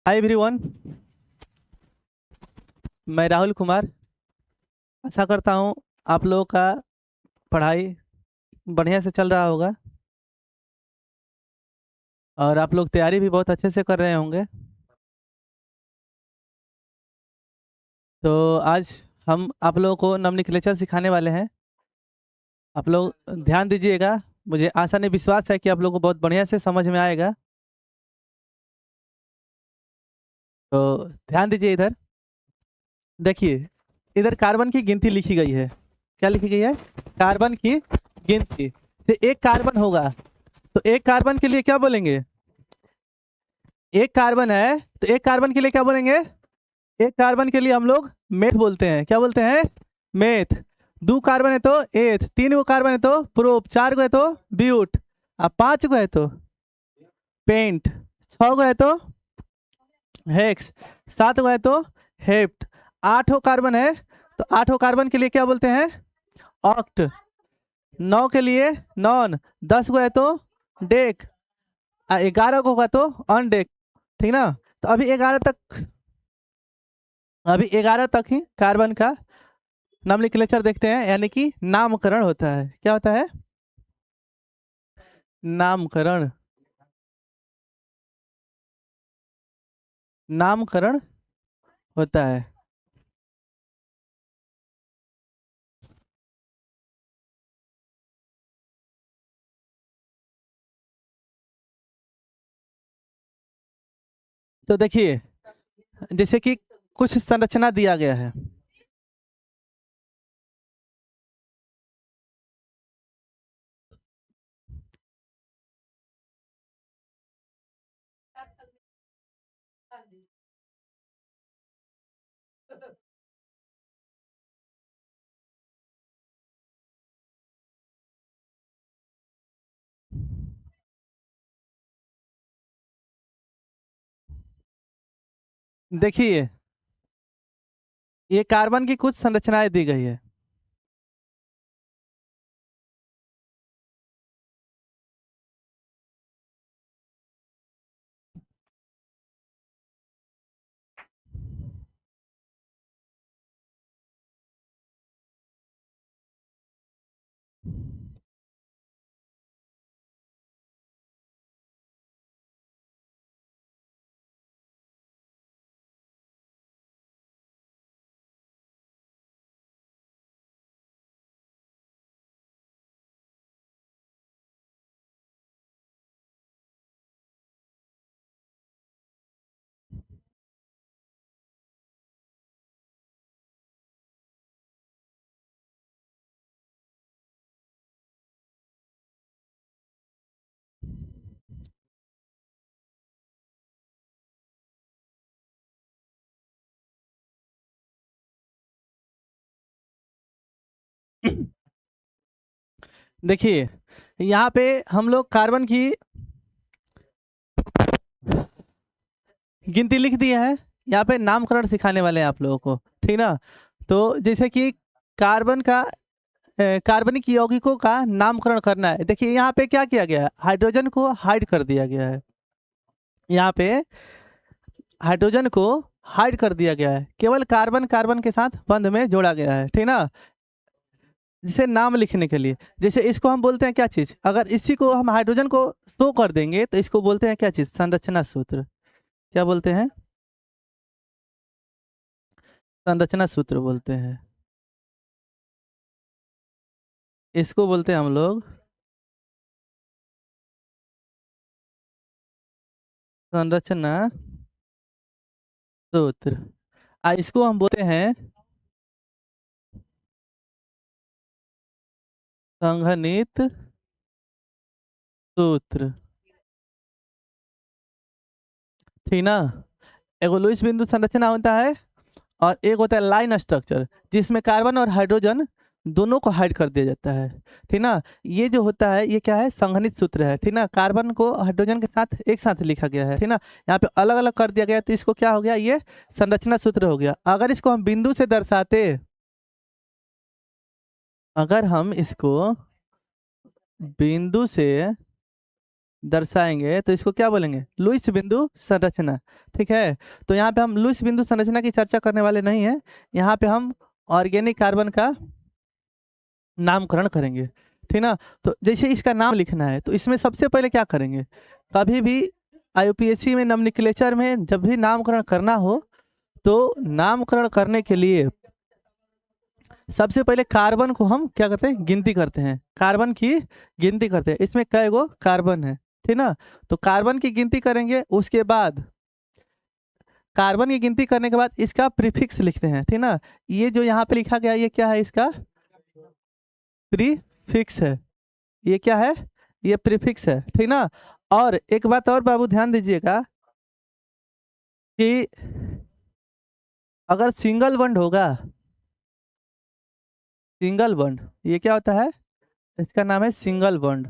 Hi everyone. मैं राहुल कुमार। आशा करता हूँ आप लोगों का पढ़ाई बढ़िया से चल रहा होगा और आप लोग तैयारी भी बहुत अच्छे से कर रहे होंगे। तो आज हम आप लोगों को नवनिकलेचर सिखाने वाले हैं। आप लोग ध्यान दीजिएगा। मुझे आशा नहीं विश्वास है कि आप लोगों को बहुत बढ़िया से समझ में आएगा। तो ध्यान दीजिए इधर। देखिए, इधर कार्बन की गिनती लिखी गई है। क्या लिखी गई है? कार्बन की गिनती। तो एक कार्बन होगा, तो एक कार्बन के लिए क्या बोलेंगे? एक कार्बन है तो एक कार्बन के लिए क्या बोलेंगे? एक कार्बन के लिए हम लोग मेथ बोलते हैं। क्या बोलते हैं? मेथ। दो कार्बन है तो एथ, तीन गो कार्बन है तो प्रोप, चार गो है तो ब्यूट, अब पांच गो है तो पेंट, छह गो है तो हेक्स, सात गो है तो हेप्ट, आठों कार्बन है तो आठों कार्बन के लिए क्या बोलते हैं? ऑक्ट। नौ के लिए नॉन, दस गो है तो डेक, 11 को होगा तो अनडेक। ठीक ना? तो अभी 11 तक ही कार्बन का नॉमेनक्लेचर देखते हैं, यानी कि नामकरण होता है। क्या होता है? नामकरण। नामकरण होता है। तो देखिए, जैसे कि कुछ संरचना दिया गया है। देखिए, ये कार्बन की कुछ संरचनाएं दी गई है। देखिए, यहाँ पे हम लोग कार्बन की गिनती लिख दिए हैं। यहाँ पे नामकरण सिखाने वाले हैं आप लोगों को। ठीक ना? तो जैसे कि कार्बन का कार्बनिक यौगिकों का नामकरण करना है। देखिए, यहाँ पे क्या किया गया है? हाइड्रोजन को हाइड कर दिया गया है। यहाँ पे हाइड्रोजन को हाइड कर दिया गया है, केवल कार्बन कार्बन के साथ बंध में जोड़ा गया है। ठीक ना? जिसे नाम लिखने के लिए, जैसे इसको हम बोलते हैं क्या चीज? अगर इसी को हम हाइड्रोजन को शो कर देंगे तो इसको बोलते हैं क्या चीज? संरचना सूत्र। क्या बोलते हैं? संरचना सूत्र बोलते हैं। इसको बोलते हैं हम लोग संरचना सूत्र। इसको हम बोलते हैं संघनित सूत्र। ठीक ना? एगो लुईस बिंदु संरचना होता है और एक होता है लाइन स्ट्रक्चर, जिसमें कार्बन और हाइड्रोजन दोनों को हाइड कर दिया जाता है। ठीक ना? ये जो होता है ये क्या है? संघनित सूत्र है। ठीक ना? कार्बन को हाइड्रोजन के साथ एक साथ लिखा गया है। ठीक ना? यहाँ पे अलग अलग कर दिया गया है, तो इसको क्या हो गया? ये संरचना सूत्र हो गया। अगर इसको हम बिंदु से दर्शाते, अगर हम इसको बिंदु से दर्शाएंगे तो इसको क्या बोलेंगे, लुईस बिंदु संरचना। ठीक है, तो यहाँ पे हम लुईस बिंदु संरचना की चर्चा करने वाले नहीं है, यहाँ पे हम ऑर्गेनिक कार्बन का नामकरण करेंगे। ठीक ना, तो जैसे इसका नाम लिखना है तो इसमें सबसे पहले क्या करेंगे, कभी भी आईयूपीएससी में नोमेनक्लेचर में जब भी नामकरण करना हो तो नामकरण करने के लिए सबसे पहले कार्बन को हम क्या करते हैं, गिनती करते हैं, कार्बन की गिनती करते हैं, इसमें कई गो कार्बन है। ठीक ना, तो कार्बन की गिनती करेंगे, उसके बाद कार्बन की गिनती करने के बाद इसका प्रीफिक्स लिखते हैं। ठीक ना, ये जो यहाँ पे लिखा गया ये क्या है, इसका प्रीफिक्स है, ये क्या है, ये प्रीफिक्स है। ठीक ना, और एक बात और बाबू ध्यान दीजिएगा कि अगर सिंगल बॉन्ड होगा, सिंगल बॉन्ड ये क्या होता है, इसका नाम है सिंगल बॉन्ड।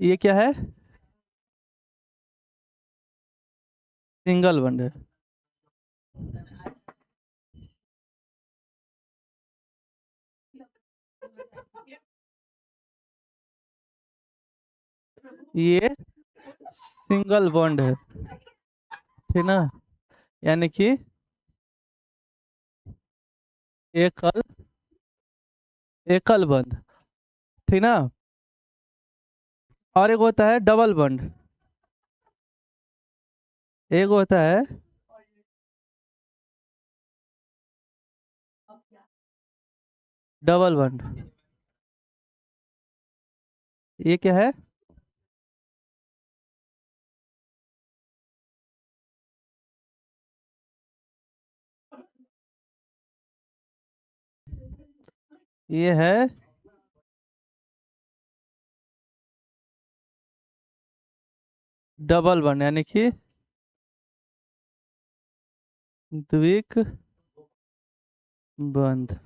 ये क्या है, सिंगल बॉन्ड है। ये सिंगल बॉन्ड है। ठीक ना, यानी कि एकल एकल बॉन्ड। ठीक ना, और एक होता है डबल बॉन्ड, एक होता है डबल बॉन्ड। ये क्या है, ये है डबल बॉन्ड, यानी कि द्विक बंध।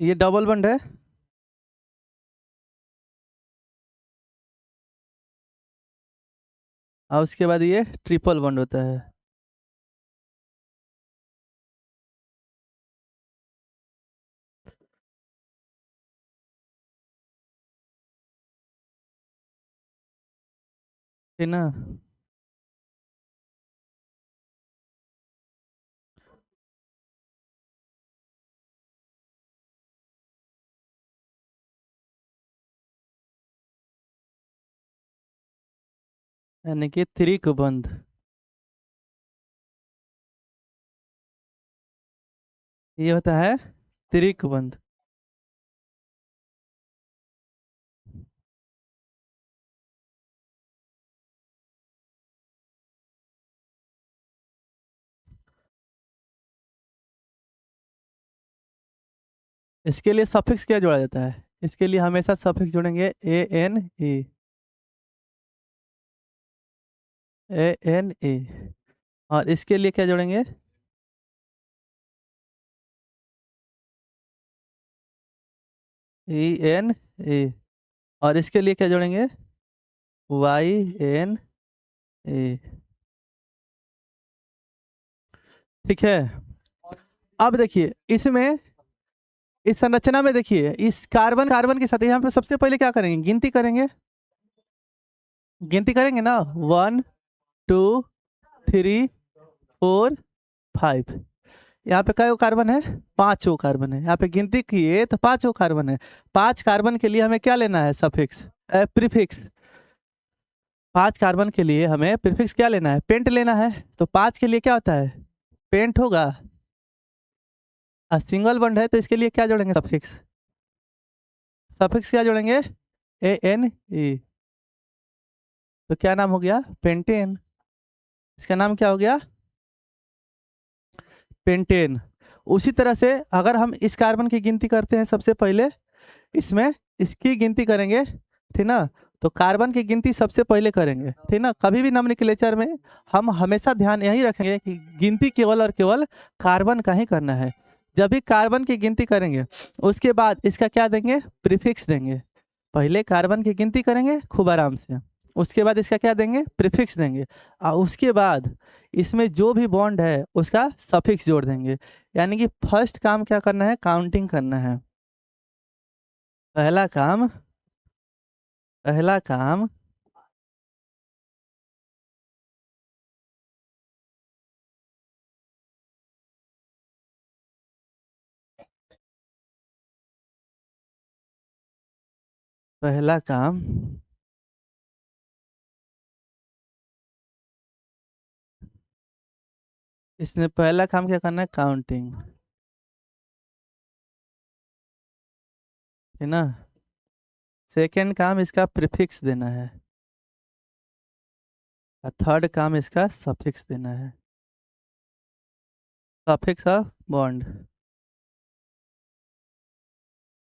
ये डबल बॉन्ड है, और उसके बाद ये ट्रिपल बॉन्ड होता है। ठीक ना, यानी कि त्रिक बंध। ये होता है त्रिक बंध। इसके लिए सफिक्स क्या जोड़ा जाता है, इसके लिए हमेशा सफिक्स जोड़ेंगे ए एन ए, और इसके लिए क्या जोड़ेंगे, E N A, और इसके लिए क्या जोड़ेंगे, YN A। ठीक है, अब देखिए इसमें, इस संरचना में देखिए, इस कार्बन कार्बन के साथ यहाँ पे सबसे पहले क्या करेंगे, गिनती करेंगे, गिनती करेंगे ना, 1 2 3 4 5। यहाँ पे कई कार्बन है, 5 कार्बन है, यहाँ पे गिनती किए तो 5 कार्बन है। 5 कार्बन के लिए हमें क्या लेना है, सफिक्स प्रीफिक्स। 5 कार्बन के लिए हमें प्रीफिक्स क्या लेना है, पेंट लेना है। तो 5 के लिए क्या होता है, पेंट होगा, और सिंगल बॉन्ड है तो इसके लिए क्या जोड़ेंगे, सफिक्स। सफिक्स क्या जोड़ेंगे, ANE। तो क्या नाम हो गया, पेंटेन। इसका नाम क्या हो गया, पेंटेन। उसी तरह से अगर हम इस कार्बन की गिनती करते हैं सबसे पहले, इसमें इसकी गिनती करेंगे, ठीक ना, तो कार्बन की गिनती सबसे पहले करेंगे, ठीक ना। कभी भी नोमेनक्लेचर में हम हमेशा ध्यान यही रखेंगे कि गिनती केवल और केवल कार्बन का ही करना है। जब भी कार्बन की गिनती करेंगे उसके बाद इसका क्या देंगे, प्रीफिक्स देंगे। पहले कार्बन की गिनती करेंगे खूब आराम से, उसके बाद इसका क्या देंगे, प्रीफिक्स देंगे, और उसके बाद इसमें जो भी बॉन्ड है उसका सफिक्स जोड़ देंगे। यानी कि फर्स्ट काम क्या करना है, काउंटिंग करना है। पहला काम पहला काम पहला काम इसने पहला काम क्या करना है, काउंटिंग, है ना। सेकंड काम इसका प्रीफिक्स देना है, और थर्ड काम इसका सफिक्स देना है, suffix of bond,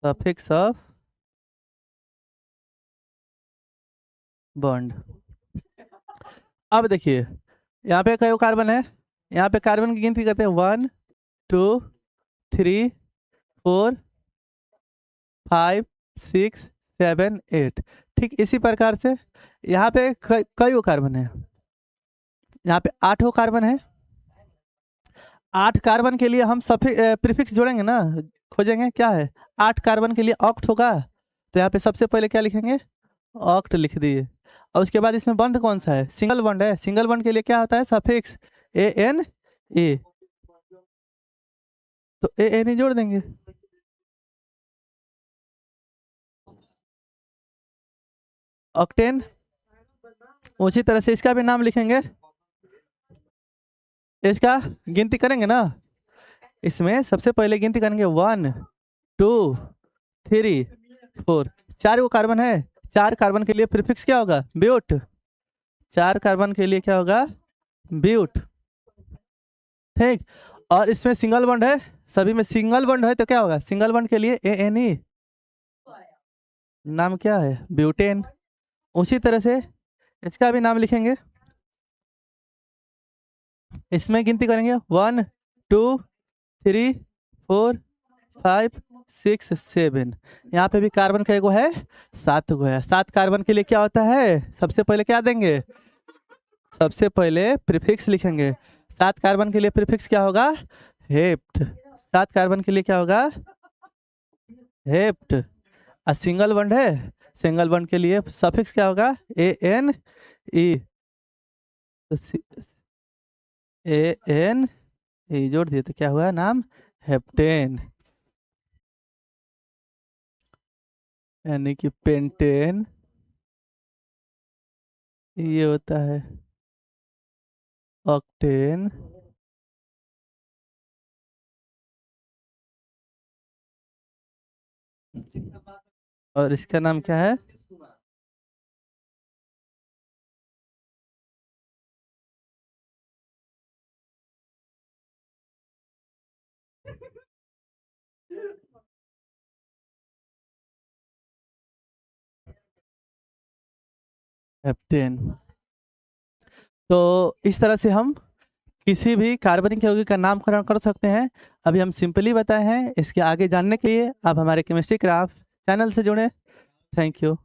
suffix of bond. अब देखिए यहाँ पे कई कार्बन है, यहाँ पे कार्बन की गिनती करते हैं 1 2 3 4 5 6 7 8। ठीक इसी प्रकार से यहाँ पे कई कार्बन है, यहाँ पे 8 कार्बन है। 8 कार्बन के लिए हम प्रीफिक्स जोड़ेंगे ना, खोजेंगे क्या है, 8 कार्बन के लिए ऑक्ट होगा, तो यहाँ पे सबसे पहले क्या लिखेंगे, ऑक्ट लिख दिए। और उसके बाद इसमें बॉन्ड कौन सा है, सिंगल बॉन्ड है, सिंगल बॉन्ड के लिए क्या होता है, सफिक्स ANA, तो ANA जोड़ देंगे। ऑक्टेन, उसी तरह से इसका भी नाम लिखेंगे, इसका गिनती करेंगे ना, इसमें सबसे पहले गिनती करेंगे 1 2 3 4, 4 वो कार्बन है, 4 कार्बन के लिए प्रीफिक्स क्या होगा, ब्यूट, 4 कार्बन के लिए क्या होगा, ब्यूट, ठीक। और इसमें सिंगल बॉन्ड है, सभी में सिंगल बॉन्ड है, तो क्या होगा, सिंगल बॉन्ड के लिए ANE, नाम क्या है, ब्यूटेन। उसी तरह से इसका भी नाम लिखेंगे, इसमें गिनती करेंगे 1 2 3 4 5 6 7। यहाँ पे भी कार्बन का एगो है, 7 गो है। 7 कार्बन के लिए क्या होता है, सबसे पहले क्या देंगे, सबसे पहले प्रीफिक्स लिखेंगे। 7 कार्बन के लिए प्रीफिक्स क्या होगा, हेप्ट। 7 कार्बन के लिए क्या होगा, हेप्ट। और सिंगल बॉन्ड है, सिंगल बॉन्ड के लिए सफिक्स क्या होगा, ANE, तो ANE जोड़ दिए तो क्या हुआ, नाम हेप्टेन, यानी कि पेंटेन, ये होता है ऑक्टेन, और इसका नाम क्या है, हेप्टेन। तो इस तरह से हम किसी भी कार्बनिक यौगिक का नामकरण कर सकते हैं। अभी हम सिंपली बताए हैं, इसके आगे जानने के लिए आप हमारे केमिस्ट्री क्राफ्ट चैनल से जुड़े। Thank you.